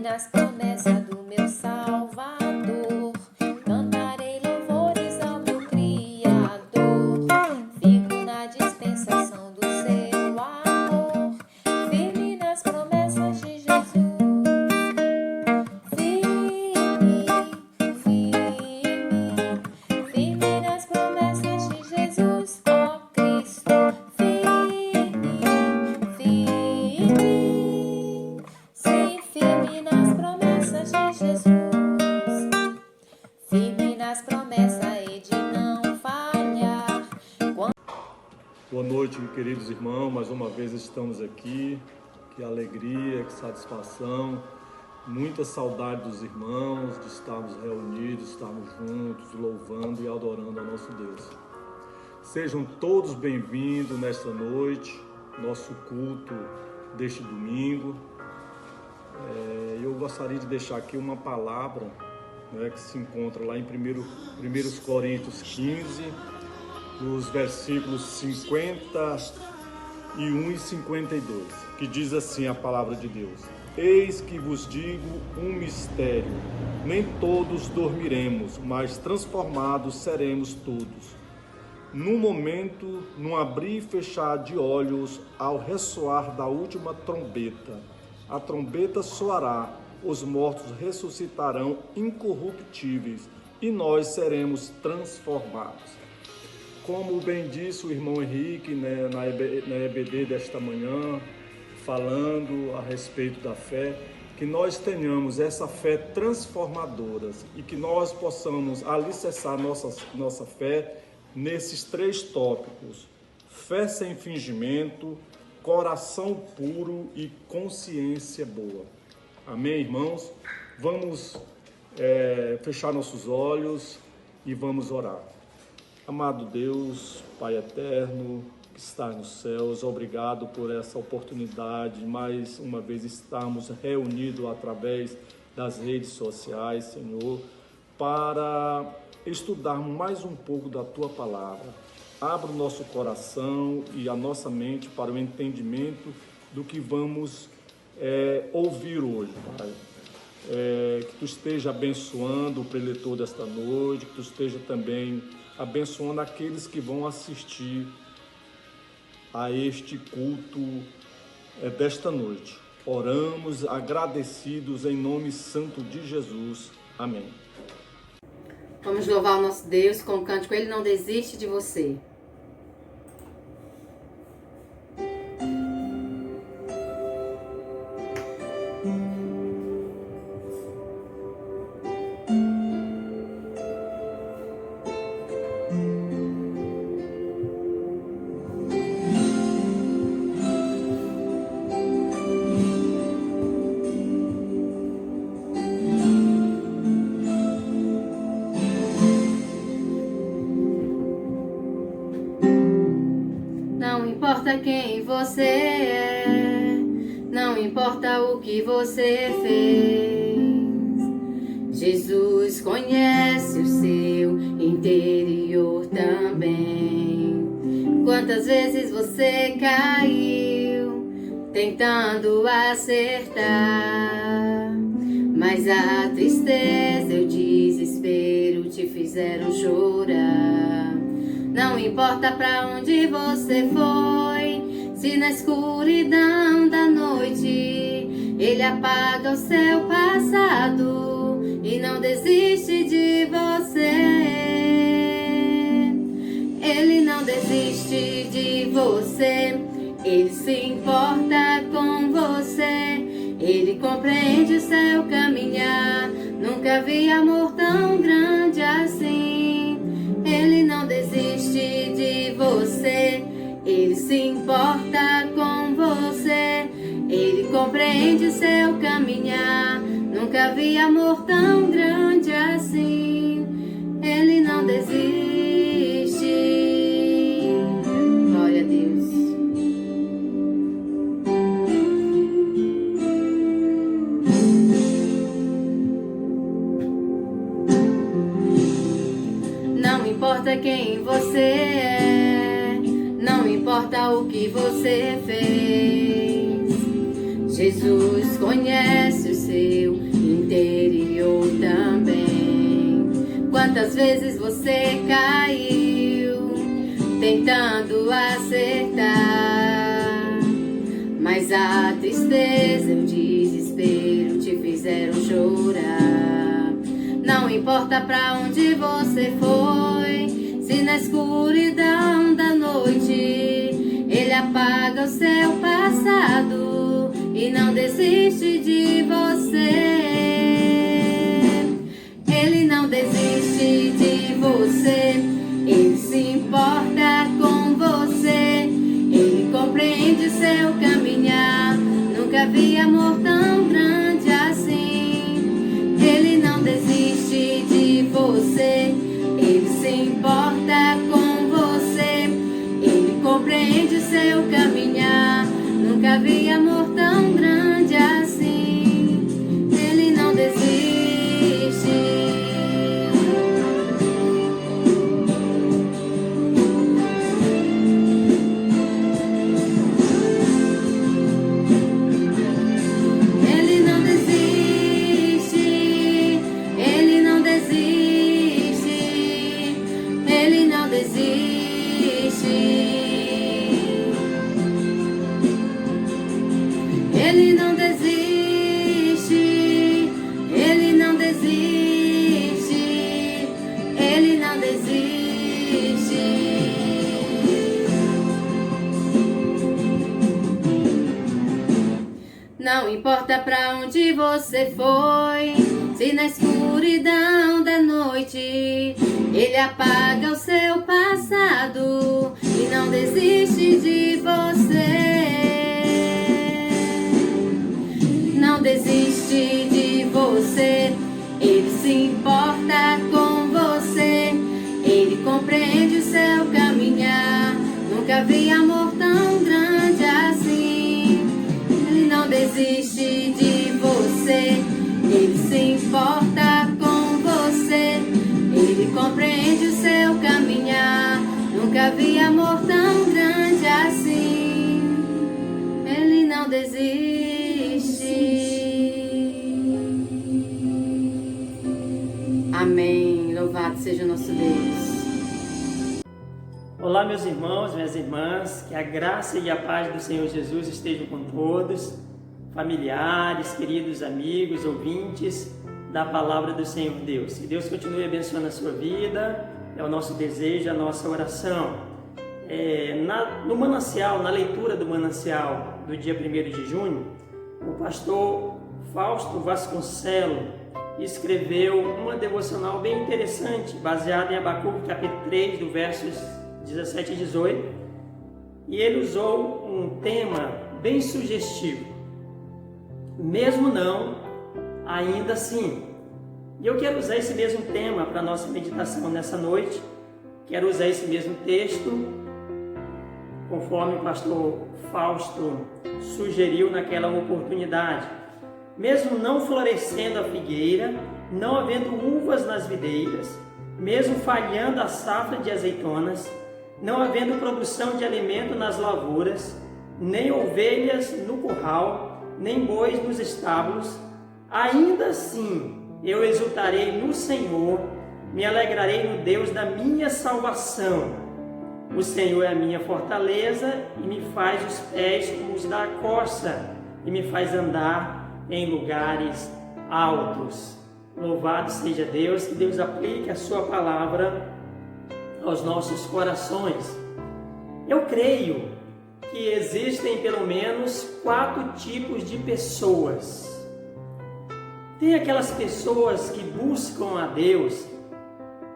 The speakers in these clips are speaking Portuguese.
nas promessas do meu Salvador. Cantarei louvores ao meu Criador. Fico na dispensação do seu amor, firme nas promessas de Jesus. Firme, firme nas promessas de Jesus, ó Cristo. Firme, sim, firme nas promessas de Jesus. Firme nas promessas e de não falhar. Boa noite, queridos irmãos, mais uma vez estamos aqui. Que alegria, que satisfação, muita saudade dos irmãos, de estarmos reunidos, estarmos juntos, louvando e adorando ao nosso Deus. Sejam todos bem-vindos nesta noite, nosso culto deste domingo. Eu gostaria de deixar aqui uma palavra, que se encontra lá em 1 Coríntios 15, nos versículos 51 e 52, que diz assim a palavra de Deus: Eis que vos digo um mistério, nem todos dormiremos, mas transformados seremos todos. Num momento, num abrir e fechar de olhos, ao ressoar da última trombeta, a trombeta soará, os mortos ressuscitarão incorruptíveis e nós seremos transformados. Como bem disse o irmão Henrique, na EBD desta manhã, falando a respeito da fé, que nós tenhamos essa fé transformadora e que nós possamos alicerçar nossa fé nesses 3 tópicos: fé sem fingimento, coração puro e consciência boa. Amém, irmãos? Vamos fechar nossos olhos e vamos orar. Amado Deus, Pai eterno, que está nos céus, obrigado por essa oportunidade de mais uma vez estarmos reunidos através das redes sociais, Senhor, para estudarmos mais um pouco da Tua Palavra. Abra o nosso coração e a nossa mente para o entendimento do que vamos ouvir hoje, Pai. Que Tu esteja abençoando o preletor desta noite, que Tu esteja também abençoando aqueles que vão assistir a este culto desta noite. Oramos agradecidos em nome santo de Jesus. Amém. Vamos louvar o nosso Deus com o cântico Ele Não Desiste de Você. Não importa quem você é, não importa o que você fez, Jesus conhece o seu interior também. Quantas vezes você caiu tentando acertar, mas a tristeza e o desespero te fizeram chorar. Não importa pra onde você foi, se na escuridão da noite Ele apaga o seu passado e não desiste de você. Ele não desiste de você, Ele se importa com você, Ele compreende o seu caminhar. Nunca vi amor tão grande assim. Ele não desiste de você, Ele se importa com você, Ele compreende seu caminhar. Nunca vi amor tão grande assim. Ele não desiste. Glória a Deus. Não importa quem você é, não importa o que você fez, Jesus conhece o seu interior também. Quantas vezes você caiu tentando acertar, mas a tristeza e o desespero te fizeram chorar. Não importa pra onde você foi, se na escuridão da noite Ele apaga o seu passado e não desiste de você. Ele não desiste de você, Ele se importa com você, Ele compreende o seu caminhar. Nunca vi amor tão grande assim. Ele não desiste de você, Ele se importa com você, Ele compreende o seu caminhar. Nunca vi amor tão grande assim. Ele não desiste. Ele não desiste, Ele não desiste, Ele não desiste. Não importa pra onde você foi, se na escuridão da noite Ele apaga o seu passado e não desiste de você. Não desiste de você, Ele se importa com você, Ele compreende o seu caminhar. Nunca vi amor tão grande assim. Ele não desiste de você, Ele se importa com você, Ele compreende o seu caminhar. Nunca vi amor tão grande assim. Ele não desiste. Amém. Louvado seja o nosso Deus. Olá, meus irmãos, minhas irmãs, que a graça e a paz do Senhor Jesus estejam com todos, familiares, queridos amigos, ouvintes da palavra do Senhor Deus. Que Deus continue abençoando a sua vida, é o nosso desejo, a nossa oração. No manancial, na leitura do manancial do dia 1º de junho, o pastor Fausto Vasconcelos escreveu uma devocional bem interessante, baseada em Abacuque capítulo 3, do versos 17 e 18, e ele usou um tema bem sugestivo: mesmo não, ainda assim. E eu quero usar esse mesmo tema para a nossa meditação nessa noite. Quero usar esse mesmo texto, conforme o pastor Fausto sugeriu naquela oportunidade. Mesmo não florescendo a figueira, não havendo uvas nas videiras, mesmo falhando a safra de azeitonas, não havendo produção de alimento nas lavouras, nem ovelhas no curral, nem bois nos estábulos, ainda assim eu exultarei no Senhor, me alegrarei no Deus da minha salvação. O Senhor é a minha fortaleza e me faz os pés como os da corça e me faz andar em lugares altos. Louvado seja Deus, que Deus aplique a sua palavra aos nossos corações. Eu creio que existem pelo menos 4 tipos de pessoas. Tem aquelas pessoas que buscam a Deus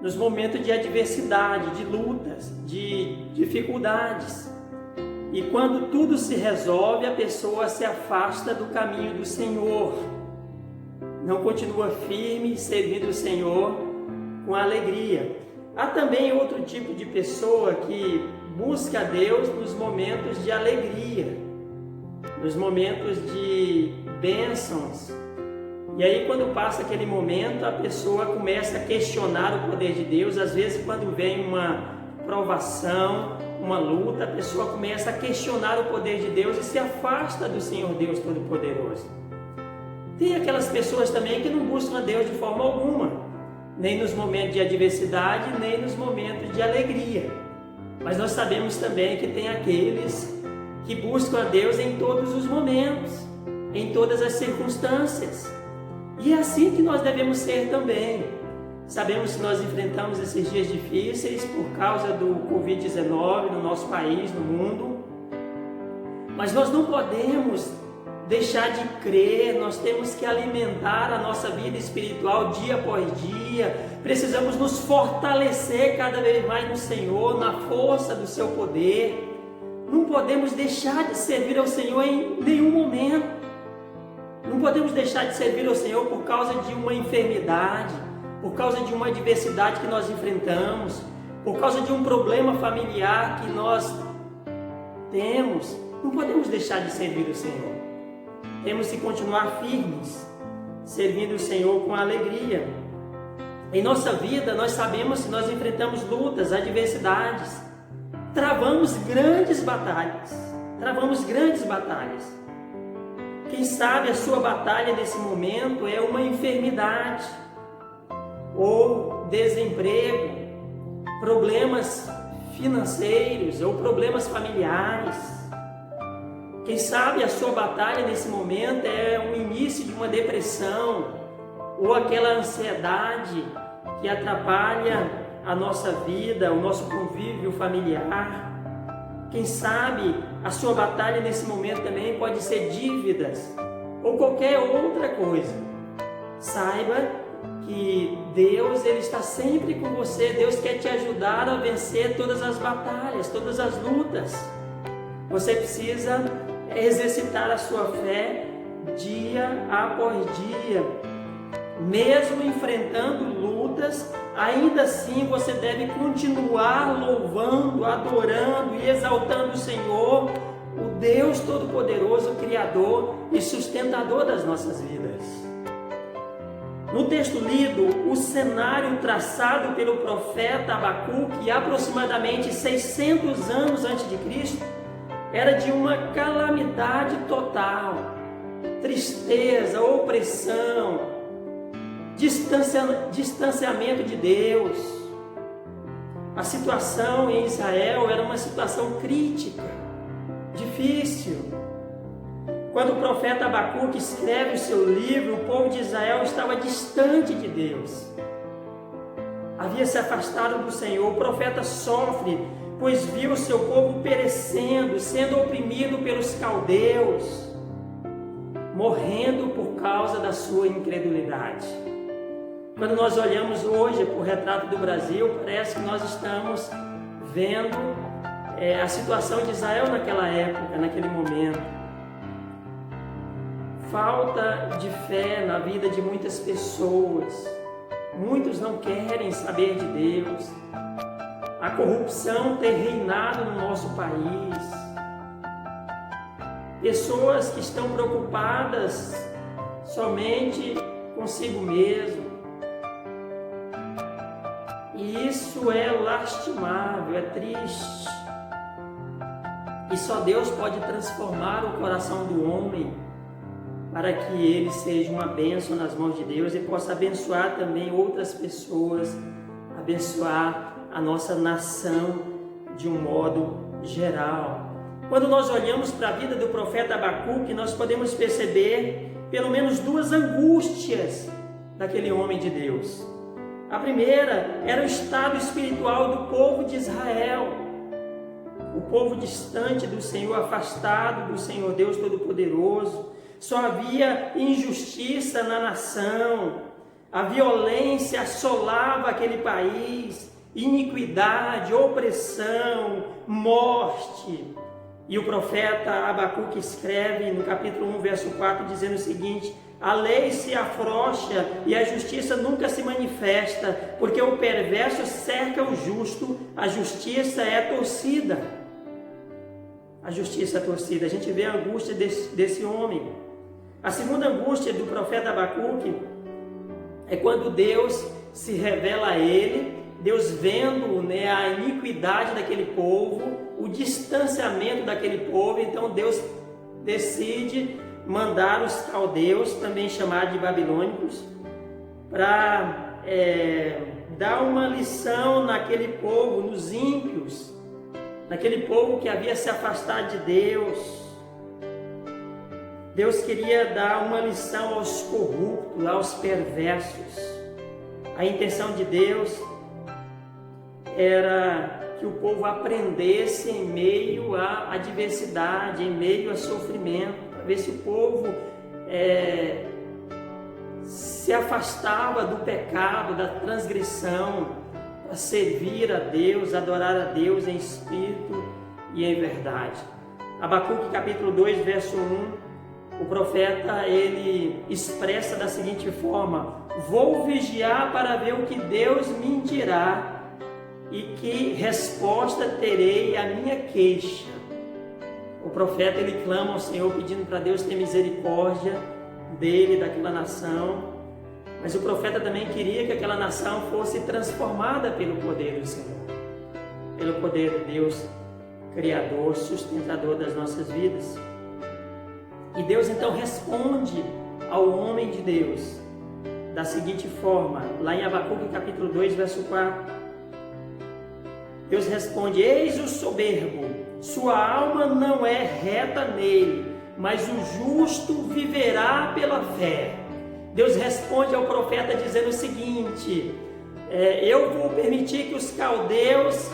nos momentos de adversidade, de lutas, de dificuldades. E quando tudo se resolve, a pessoa se afasta do caminho do Senhor. Não continua firme, servindo o Senhor com alegria. Há também outro tipo de pessoa que busca a Deus nos momentos de alegria, nos momentos de bênçãos. E aí, quando passa aquele momento, a pessoa começa a questionar o poder de Deus. Às vezes, quando vem uma provação, uma luta, a pessoa começa a questionar o poder de Deus e se afasta do Senhor Deus Todo-Poderoso. Tem aquelas pessoas também que não buscam a Deus de forma alguma, nem nos momentos de adversidade, nem nos momentos de alegria. Mas nós sabemos também que tem aqueles que buscam a Deus em todos os momentos, em todas as circunstâncias. E é assim que nós devemos ser também. Sabemos que nós enfrentamos esses dias difíceis por causa do Covid-19 no nosso país, no mundo. Mas nós não podemos deixar de crer, nós temos que alimentar a nossa vida espiritual dia após dia. Precisamos nos fortalecer cada vez mais no Senhor, na força do seu poder. Não podemos deixar de servir ao Senhor em nenhum momento. Não podemos deixar de servir ao Senhor por causa de uma enfermidade, por causa de uma adversidade que nós enfrentamos, por causa de um problema familiar que nós temos. Não podemos deixar de servir o Senhor. Temos que continuar firmes, servindo o Senhor com alegria. Em nossa vida, nós sabemos que nós enfrentamos lutas, adversidades, travamos grandes batalhas. Quem sabe a sua batalha nesse momento é uma enfermidade, ou desemprego, problemas financeiros ou problemas familiares. Quem sabe a sua batalha nesse momento é o início de uma depressão ou aquela ansiedade que atrapalha a nossa vida, o nosso convívio familiar. Quem sabe a sua batalha nesse momento também pode ser dívidas ou qualquer outra coisa. Saiba que Deus, Ele está sempre com você. Deus quer te ajudar a vencer todas as batalhas, todas as lutas. Você precisa exercitar a sua fé dia após dia. Mesmo enfrentando lutas, ainda assim você deve continuar louvando, adorando e exaltando o Senhor, o Deus Todo-Poderoso, Criador e sustentador das nossas vidas. No texto lido, o cenário traçado pelo profeta Abacuque, aproximadamente 600 anos antes de Cristo, era de uma calamidade total, tristeza, opressão, distanciamento de Deus. A situação em Israel era uma situação crítica, difícil. Quando o profeta Abacuque escreve o seu livro, o povo de Israel estava distante de Deus. Havia se afastado do Senhor. O profeta sofre, pois viu o seu povo perecendo, sendo oprimido pelos caldeus, morrendo por causa da sua incredulidade. Quando nós olhamos hoje para o retrato do Brasil, parece que nós estamos vendo a situação de Israel naquela época, naquele momento. Falta de fé na vida de muitas pessoas. Muitos não querem saber de Deus. A corrupção tem reinado no nosso país. Pessoas que estão preocupadas somente consigo mesmo. E isso é lastimável, é triste. E só Deus pode transformar o coração do homem para que ele seja uma bênção nas mãos de Deus e possa abençoar também outras pessoas, abençoar a nossa nação de um modo geral. Quando nós olhamos para a vida do profeta Abacuque, nós podemos perceber pelo menos duas angústias daquele homem de Deus. A primeira era o estado espiritual do povo de Israel, o povo distante do Senhor, afastado do Senhor Deus Todo-Poderoso. Só havia injustiça na nação, a violência assolava aquele país, iniquidade, opressão, morte. E o profeta Abacuque escreve no capítulo 1, verso 4, dizendo o seguinte: a lei se afrouxa e a justiça nunca se manifesta, porque o perverso cerca o justo, a justiça é torcida. A justiça é torcida. A gente vê a angústia desse homem. A segunda angústia do profeta Abacuque é quando Deus se revela a ele Deus vendo, né, a iniquidade daquele povo, o distanciamento daquele povo, então Deus decide mandar os caldeus, também chamados de babilônicos, para dar uma lição naquele povo, nos ímpios, naquele povo que havia se afastado de Deus. Deus queria dar uma lição aos corruptos, aos perversos. A intenção de Deus era que o povo aprendesse em meio à adversidade, em meio a sofrimento, para ver se o povo se afastava do pecado, da transgressão, para servir a Deus, adorar a Deus em espírito e em verdade. Abacuque capítulo 2, verso 1, o profeta ele expressa da seguinte forma: vou vigiar para ver o que Deus me dirá e que resposta terei à minha queixa. O profeta ele clama ao Senhor pedindo para Deus ter misericórdia dele, daquela nação, mas o profeta também queria que aquela nação fosse transformada pelo poder do Senhor, pelo poder de Deus, Criador, sustentador das nossas vidas. E Deus então responde ao homem de Deus da seguinte forma, lá em Abacuque capítulo 2, verso 4. Deus responde: eis o soberbo, sua alma não é reta nele, mas o justo viverá pela fé. Deus responde ao profeta dizendo o seguinte: eu vou permitir que os caldeus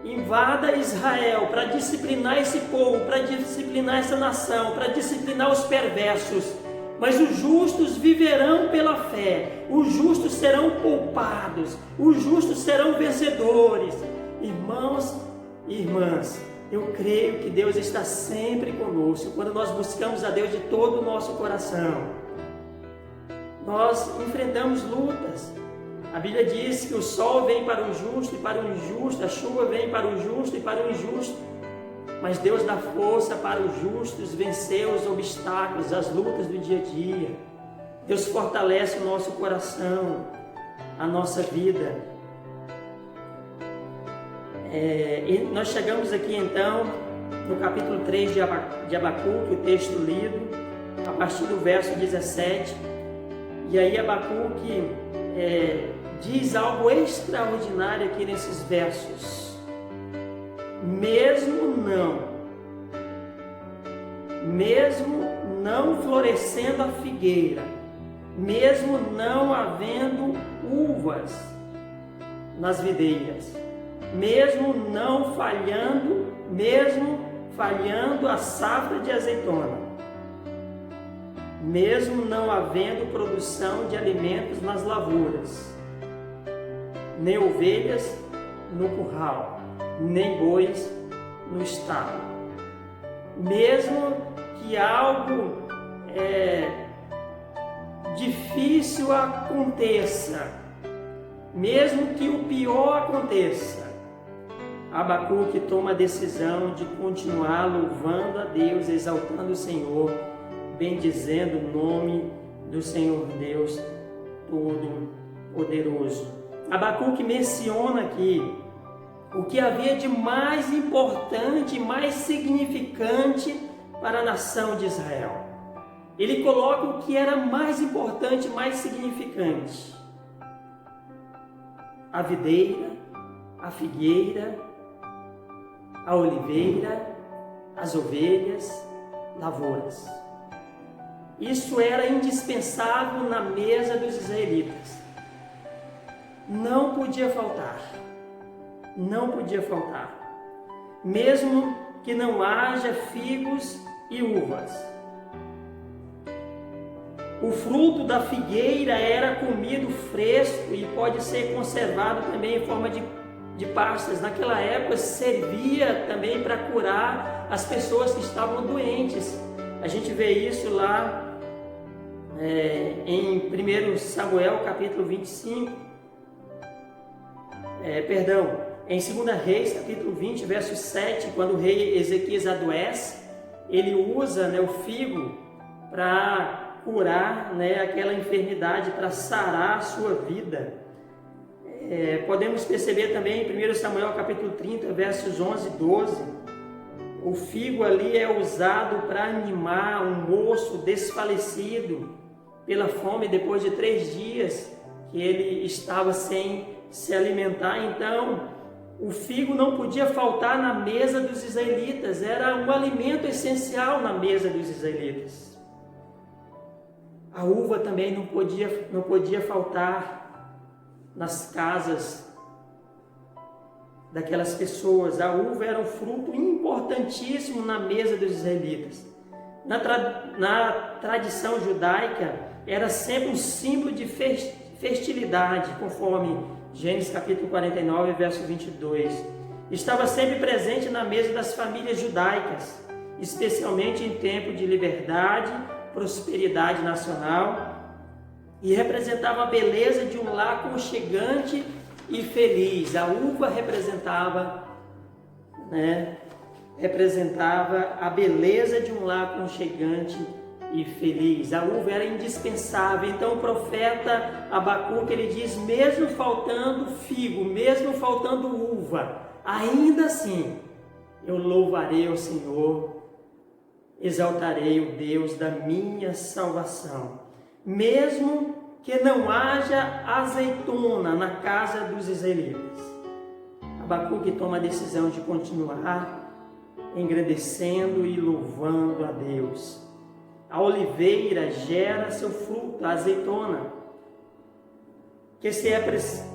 invada Israel para disciplinar esse povo, para disciplinar essa nação, para disciplinar os perversos, mas os justos viverão pela fé, os justos serão poupados, os justos serão vencedores. Irmãos e irmãs, eu creio que Deus está sempre conosco. Quando nós buscamos a Deus de todo o nosso coração, nós enfrentamos lutas. A Bíblia diz que o sol vem para o justo e para o injusto, a chuva vem para o justo e para o injusto, mas Deus dá força para os justos vencer os obstáculos, as lutas do dia a dia. Deus fortalece o nosso coração, a nossa vida. E nós chegamos aqui então no capítulo 3 de Abacuque, o texto lido, a partir do verso 17, e aí Abacuque diz algo extraordinário aqui nesses versos. Mesmo não florescendo a figueira, mesmo não havendo uvas nas videiras, mesmo falhando a safra de azeitona, mesmo não havendo produção de alimentos nas lavouras, nem ovelhas no curral, nem bois no estábulo. Mesmo que algo difícil aconteça, mesmo que o pior aconteça, Abacuque toma a decisão de continuar louvando a Deus, exaltando o Senhor, bendizendo o nome do Senhor Deus Todo-Poderoso. Abacuque menciona aqui o que havia de mais importante, mais significante para a nação de Israel. Ele coloca o que era mais importante, mais significante: a videira, a figueira, a oliveira, as ovelhas, lavouras. Isso era indispensável na mesa dos israelitas. Não podia faltar. Não podia faltar. Mesmo que não haja figos e uvas. O fruto da figueira era comido fresco e pode ser conservado também em forma de pastas. Naquela época servia também para curar as pessoas que estavam doentes. A gente vê isso lá em 1 Samuel capítulo 25. Em 2 Reis, capítulo 20, verso 7, quando o rei Ezequias adoece, ele usa o figo para curar aquela enfermidade, para sarar a sua vida. Podemos perceber também em 1 Samuel capítulo 30, versos 11 e 12, o figo ali é usado para animar um moço desfalecido pela fome depois de 3 dias que ele estava sem se alimentar. Então, o figo não podia faltar na mesa dos israelitas, era um alimento essencial na mesa dos israelitas. A uva também não podia faltar nas casas daquelas pessoas. A uva era um fruto importantíssimo na mesa dos israelitas. Na tradição judaica, era sempre um símbolo de fertilidade, conforme Gênesis capítulo 49, verso 22. Estava sempre presente na mesa das famílias judaicas, especialmente em tempo de liberdade, prosperidade nacional, e representava a beleza de um lar aconchegante e feliz. A uva representava a beleza de um lar aconchegante e feliz. A uva era indispensável. Então o profeta Abacuque, ele diz: mesmo faltando figo, mesmo faltando uva, ainda assim eu louvarei ao Senhor, exaltarei o Deus da minha salvação, mesmo que não haja azeitona na casa dos israelitas. Abacuque toma a decisão de continuar engrandecendo e louvando a Deus. A oliveira gera seu fruto, a azeitona, que se é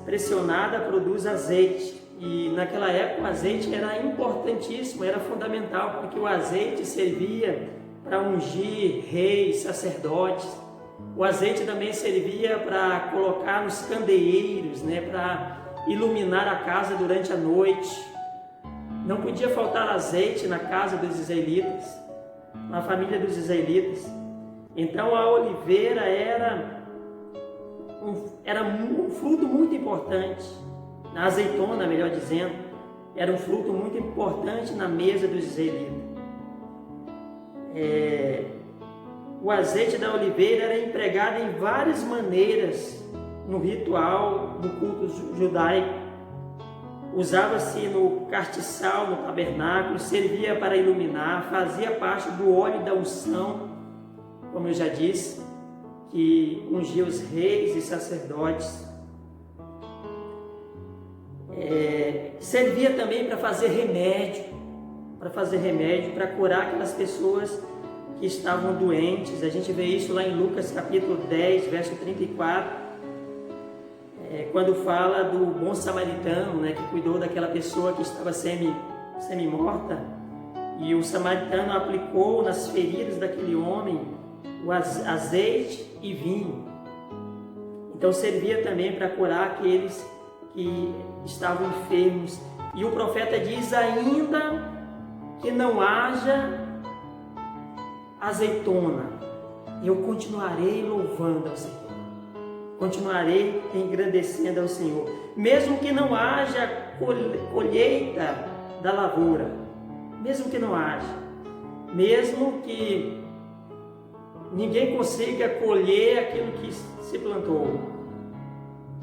pressionada produz azeite. E naquela época o azeite era importantíssimo, era fundamental, porque o azeite servia para ungir reis, sacerdotes. O azeite também servia para colocar nos candeeiros, para iluminar a casa durante a noite. Não podia faltar azeite na casa dos israelitas, na família dos israelitas. Então a oliveira era um fruto muito importante. A azeitona, melhor dizendo, era um fruto muito importante na mesa dos israelitas. O azeite da oliveira era empregado em várias maneiras no ritual do culto judaico. Usava-se no castiçal, no tabernáculo, servia para iluminar, fazia parte do óleo da unção, como eu já disse, que ungia os reis e sacerdotes. Servia também para fazer remédio, para curar aquelas pessoas que estavam doentes. A gente vê isso lá em Lucas capítulo 10, verso 34, quando fala do bom samaritano, que cuidou daquela pessoa que estava semi-morta, e o samaritano aplicou nas feridas daquele homem o azeite e vinho. Então servia também para curar aqueles que estavam enfermos. E o profeta diz: ainda que não haja azeitona, eu continuarei louvando ao Senhor, continuarei engrandecendo ao Senhor, mesmo que não haja colheita da lavoura, mesmo que não haja, mesmo que ninguém consiga colher aquilo que se plantou.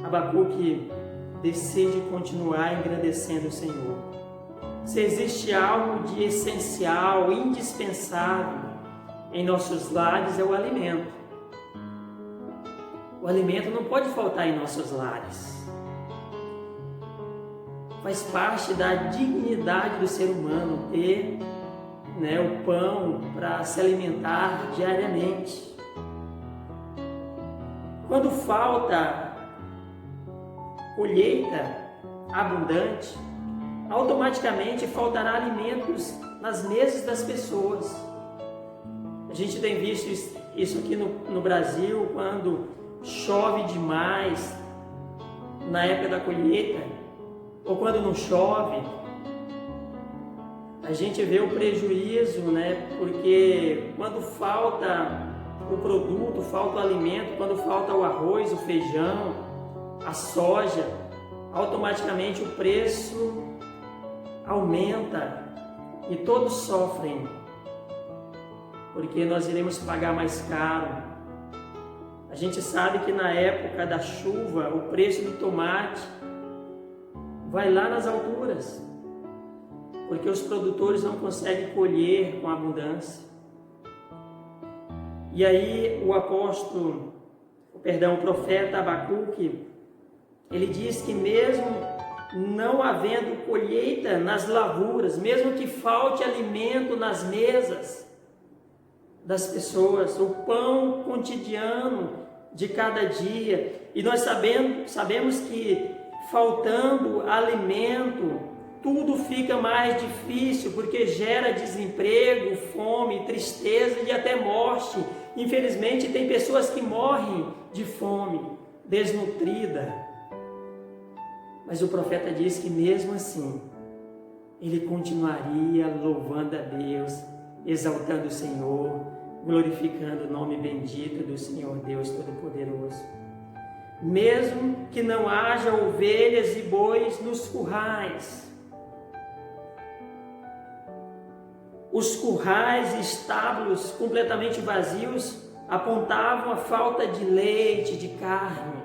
Abacuque decide continuar engrandecendo o Senhor. Se existe algo de essencial, indispensável em nossos lares, é o alimento. O alimento não pode faltar em nossos lares. Faz parte da dignidade do ser humano ter o pão para se alimentar diariamente. Quando falta colheita abundante, automaticamente faltará alimentos nas mesas das pessoas. A gente tem visto isso aqui no Brasil, quando chove demais na época da colheita, ou quando não chove, a gente vê o prejuízo, porque quando falta o produto, falta o alimento, quando falta o arroz, o feijão, a soja, automaticamente o preço aumenta e todos sofrem, porque nós iremos pagar mais caro. A gente sabe que na época da chuva o preço do tomate vai lá nas alturas, porque os produtores não conseguem colher com abundância. E aí o profeta Abacuque, ele diz que mesmo não havendo colheita nas lavouras, mesmo que falte alimento nas mesas das pessoas, o pão cotidiano de cada dia, e nós sabemos que faltando alimento, tudo fica mais difícil, porque gera desemprego, fome, tristeza e até morte. Infelizmente, tem pessoas que morrem de fome, desnutrida. Mas o profeta diz que mesmo assim, ele continuaria louvando a Deus, exaltando o Senhor, glorificando o nome bendito do Senhor Deus Todo-Poderoso. Mesmo que não haja ovelhas e bois nos currais, os currais e estábulos completamente vazios apontavam a falta de leite, de carne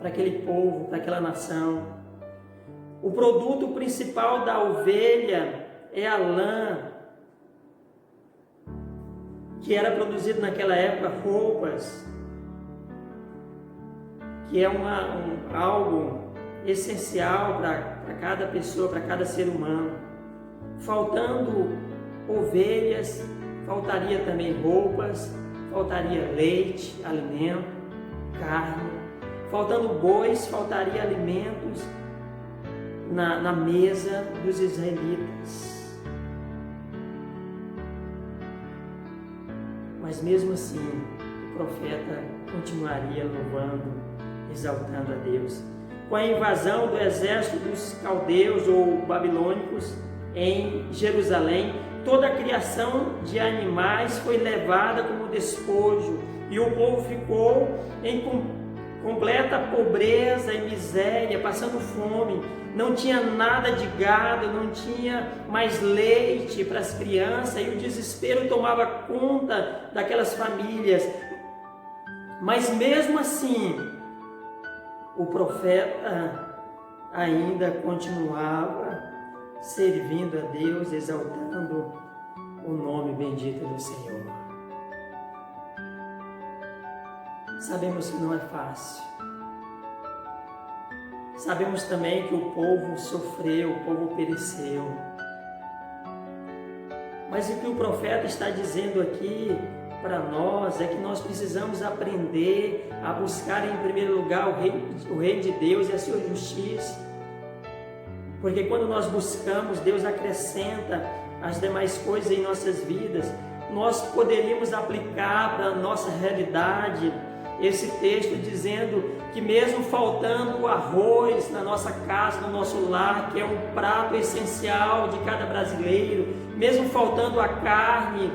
para aquele povo, para aquela nação. O produto principal da ovelha é a lã, que era produzido naquela época, roupas, que é algo essencial para cada pessoa, para cada ser humano. Faltando ovelhas, faltaria também roupas, faltaria leite, alimento, carne. Faltando bois, faltaria alimentos na mesa dos israelitas. Mas mesmo assim, o profeta continuaria louvando, exaltando a Deus. Com a invasão do exército dos caldeus ou babilônicos em Jerusalém, toda a criação de animais foi levada como despojo, e o povo ficou em completa pobreza e miséria, passando fome. Não tinha nada de gado, não tinha mais leite para as crianças, e o desespero tomava conta daquelas famílias. Mas mesmo assim, o profeta ainda continuava servindo a Deus, exaltando o nome bendito do Senhor. Sabemos que não é fácil. Sabemos também que o povo sofreu, o povo pereceu. Mas o que o profeta está dizendo aqui para nós é que nós precisamos aprender a buscar em primeiro lugar o reino de Deus e a sua justiça. Porque quando nós buscamos, Deus acrescenta as demais coisas em nossas vidas. Nós poderíamos aplicar para a nossa realidade esse texto dizendo que mesmo faltando o arroz na nossa casa, no nosso lar, que é um prato essencial de cada brasileiro, mesmo faltando a carne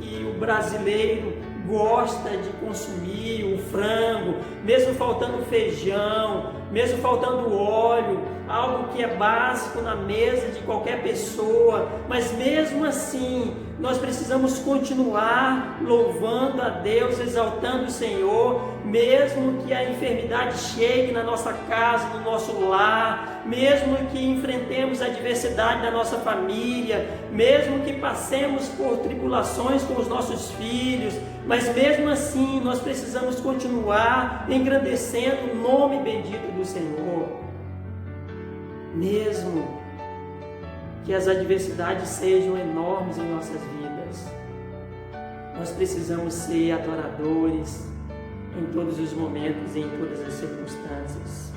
que o brasileiro gosta de consumir, o frango, mesmo faltando feijão, mesmo faltando óleo, algo que é básico na mesa de qualquer pessoa, mas mesmo assim nós precisamos continuar louvando a Deus, exaltando o Senhor, mesmo que a enfermidade chegue na nossa casa, no nosso lar, mesmo que enfrentemos a adversidade da nossa família, mesmo que passemos por tribulações com os nossos filhos, mas mesmo assim nós precisamos continuar engrandecendo o nome bendito do Senhor. Mesmo que as adversidades sejam enormes em nossas vidas, nós precisamos ser adoradores em todos os momentos e em todas as circunstâncias.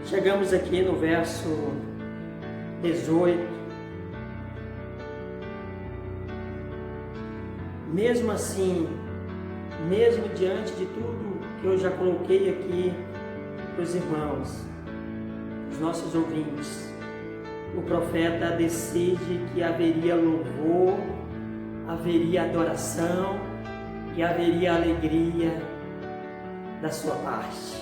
Chegamos aqui no verso 18. Mesmo assim, mesmo diante de tudo que eu já coloquei aqui para os irmãos, os nossos ouvintes, o profeta decide que haveria louvor, haveria adoração e haveria alegria da sua parte.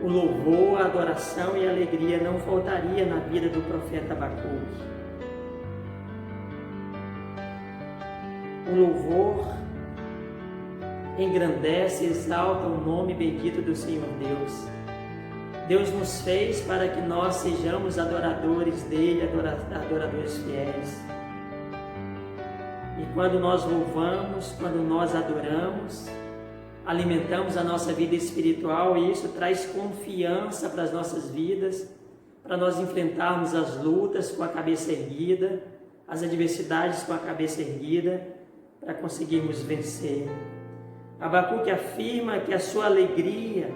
O louvor, a adoração e a alegria não faltaria na vida do profeta Abacuque. O louvor engrandece e exalta o nome bendito do Senhor Deus. Deus nos fez para que nós sejamos adoradores dele, adoradores fiéis. E quando nós louvamos, quando nós adoramos, alimentamos a nossa vida espiritual, e isso traz confiança para as nossas vidas, para nós enfrentarmos as lutas com a cabeça erguida, as adversidades com a cabeça erguida, para conseguirmos vencer. Abacuque afirma que a sua alegria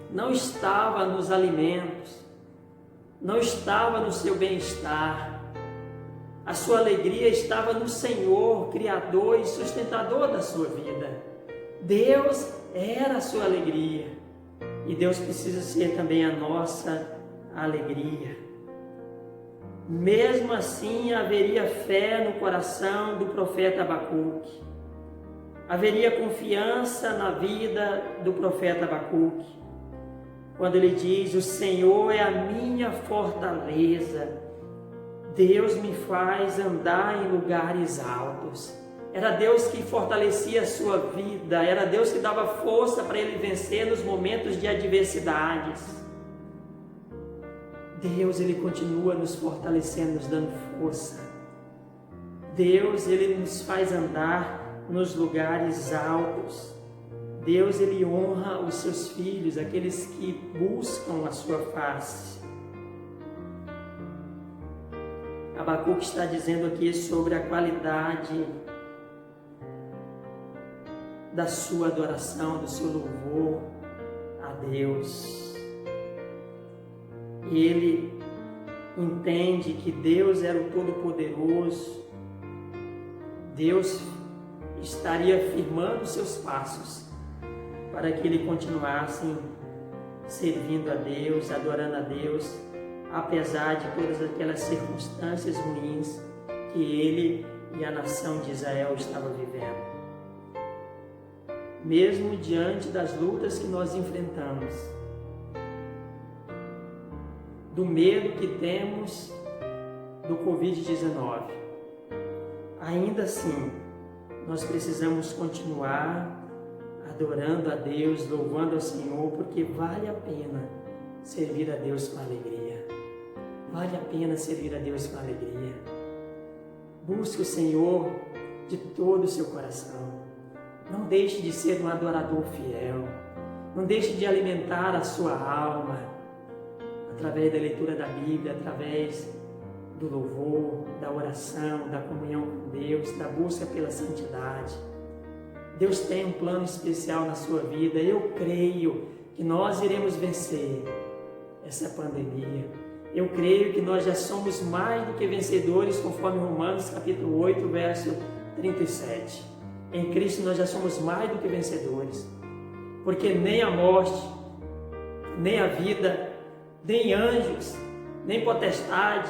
não estava nos alimentos, não estava no seu bem-estar. A sua alegria estava no Senhor, Criador e sustentador da sua vida. Deus era a sua alegria, e Deus precisa ser também a nossa alegria. Mesmo assim, haveria fé no coração do profeta Abacuque. Haveria confiança na vida do profeta Abacuque, quando ele diz: o Senhor é a minha fortaleza, Deus me faz andar em lugares altos. Era Deus que fortalecia a sua vida, era Deus que dava força para ele vencer nos momentos de adversidades. Deus, ele continua nos fortalecendo, nos dando força. Deus, ele nos faz andar nos lugares altos. Deus, ele honra os seus filhos, aqueles que buscam a sua face. Abacuque está dizendo aqui sobre a qualidade da sua adoração, do seu louvor a Deus. E ele entende que Deus era o Todo-Poderoso. Deus estaria firmando seus passos para que ele continuasse servindo a Deus, adorando a Deus, apesar de todas aquelas circunstâncias ruins que ele e a nação de Israel estavam vivendo. Mesmo diante das lutas que nós enfrentamos, do medo que temos do Covid-19, ainda assim, nós precisamos continuar adorando a Deus, louvando ao Senhor, porque vale a pena servir a Deus com alegria. Vale a pena servir a Deus com alegria. Busque o Senhor de todo o seu coração. Não deixe de ser um adorador fiel. Não deixe de alimentar a sua alma através da leitura da Bíblia, através do louvor, da oração, da comunhão com Deus, da busca pela santidade. Deus tem um plano especial na sua vida. Eu creio que nós iremos vencer essa pandemia. Eu creio que nós já somos mais do que vencedores, conforme Romanos capítulo 8, verso 37. Em Cristo nós já somos mais do que vencedores, porque nem a morte, nem a vida, nem anjos, nem potestade,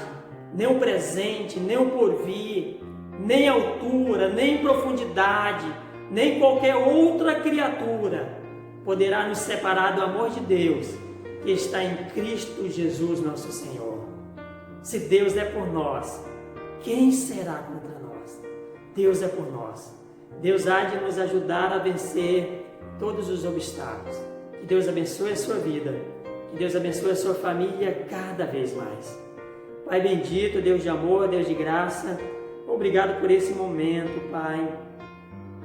nem o presente, nem o porvir, nem altura, nem profundidade, nem qualquer outra criatura poderá nos separar do amor de Deus que está em Cristo Jesus nosso Senhor. Se Deus é por nós, quem será contra nós? Deus é por nós. Deus há de nos ajudar a vencer todos os obstáculos. Que Deus abençoe a sua vida. Que Deus abençoe a sua família cada vez mais. Pai bendito, Deus de amor, Deus de graça, obrigado por esse momento, Pai.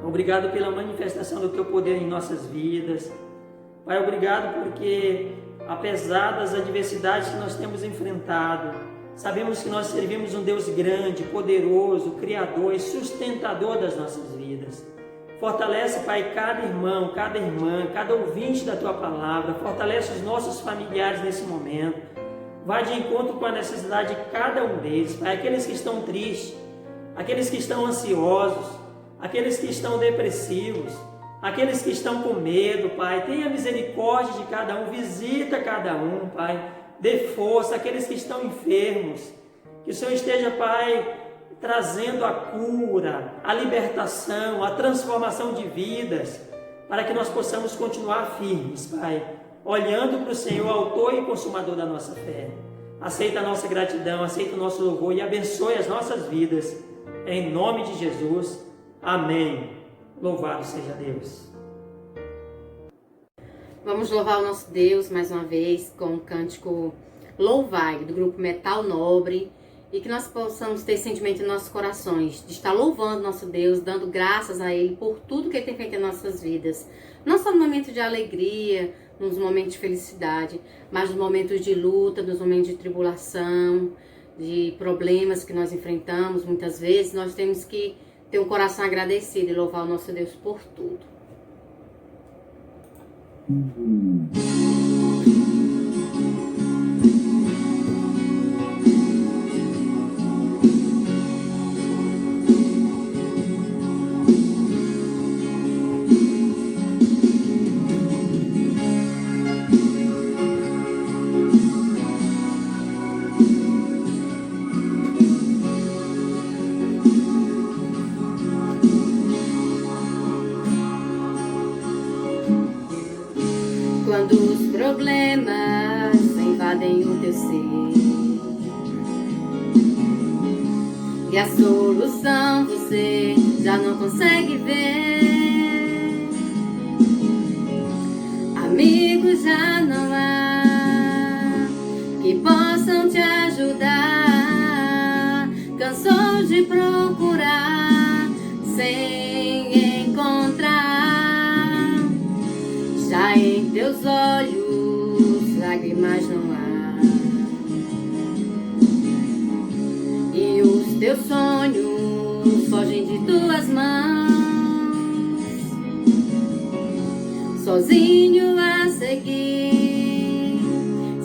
Obrigado pela manifestação do Teu poder em nossas vidas. Pai, obrigado porque, apesar das adversidades que nós temos enfrentado, sabemos que nós servimos um Deus grande, poderoso, Criador e sustentador das nossas vidas. Fortalece, Pai, cada irmão, cada irmã, cada ouvinte da Tua palavra. Fortalece os nossos familiares nesse momento. Vai de encontro com a necessidade de cada um deles, Pai. Aqueles que estão tristes, aqueles que estão ansiosos, aqueles que estão depressivos, aqueles que estão com medo, Pai. Tenha misericórdia de cada um, visita cada um, Pai. Dê força àqueles que estão enfermos. Que o Senhor esteja, Pai, trazendo a cura, a libertação, a transformação de vidas, para que nós possamos continuar firmes, Pai, olhando para o Senhor, autor e consumador da nossa fé. Aceita a nossa gratidão, aceita o nosso louvor e abençoe as nossas vidas. Em nome de Jesus. Amém. Louvado seja Deus. Vamos louvar o nosso Deus mais uma vez com o cântico Louvai, do grupo Metal Nobre, e que nós possamos ter sentimento em nossos corações, de estar louvando nosso Deus, dando graças a Ele por tudo que Ele tem feito em nossas vidas. Não só no momento de alegria, nos momentos de felicidade, mas nos momentos de luta, nos momentos de tribulação, de problemas que nós enfrentamos. Muitas vezes nós temos que ter um coração agradecido e louvar o nosso Deus por tudo. Quando os problemas invadem o teu ser e a solução você já não consegue ver, amigos já não há que possam te ajudar, cansou de procurar sem encontrar. Já em teus olhos lágrimas não há, e os teus sonhos fogem de tuas mãos, sozinho a seguir,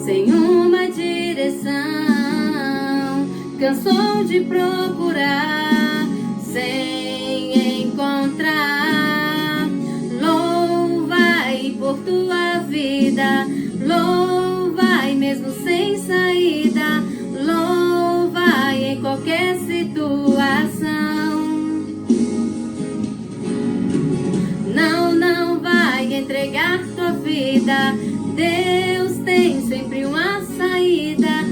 sem uma direção, cansou de procurar sem encontrar. Por tua vida, louvai mesmo sem saída, louvai em qualquer situação. Não vai entregar tua vida, Deus tem sempre uma saída,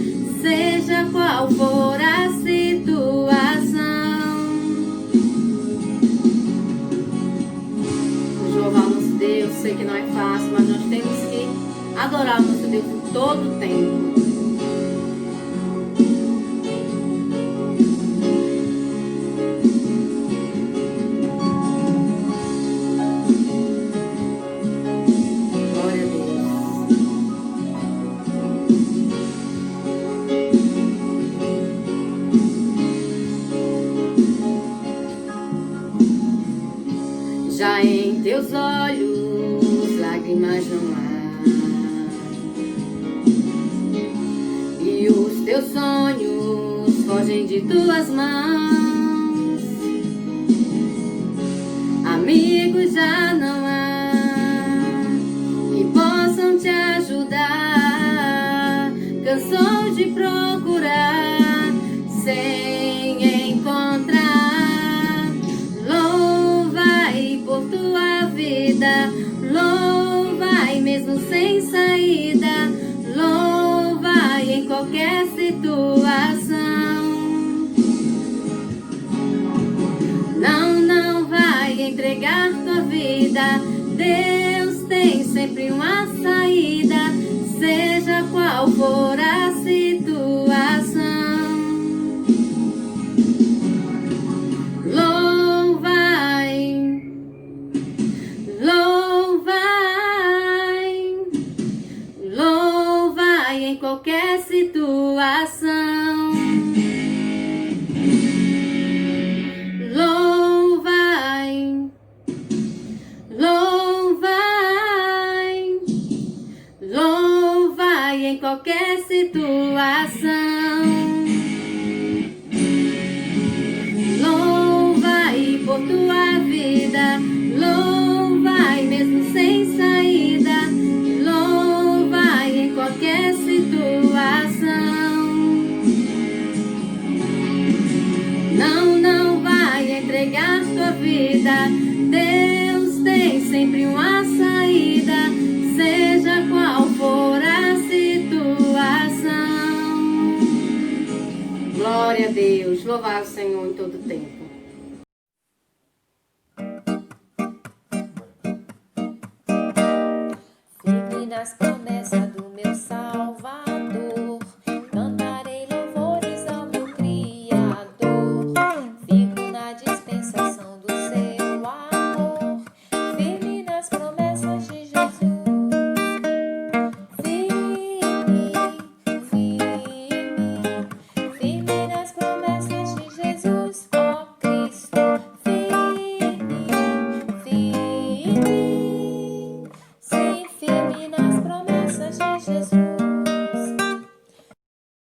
seja qual for a situação. Vamos louvar o nosso Deus, sei que não é fácil, mas nós temos que adorar o nosso Deus em todo o tempo. Glória a Deus. Já em teus olhos lágrimas não há, e os teus sonhos fogem de tuas mãos, amigos já não há que possam te ajudar, cansou de procurar sem encontrar. Louvai por tua vida, louvai mesmo sem saída, louvai em qualquer situação. Não vai entregar tua vida, Deus tem sempre uma saída, seja qual for a situação. Louvai em qualquer situação. Louvai em qualquer situação. Louvai por tua vida, louvai mesmo sem saída, louvai em qualquer situação. Não vai entregar tua vida, Deus tem sempre uma saída, seja qual for a situação. Glória a Deus, louvar o Senhor em todo tempo. Fica nas promessas do meu Salvador.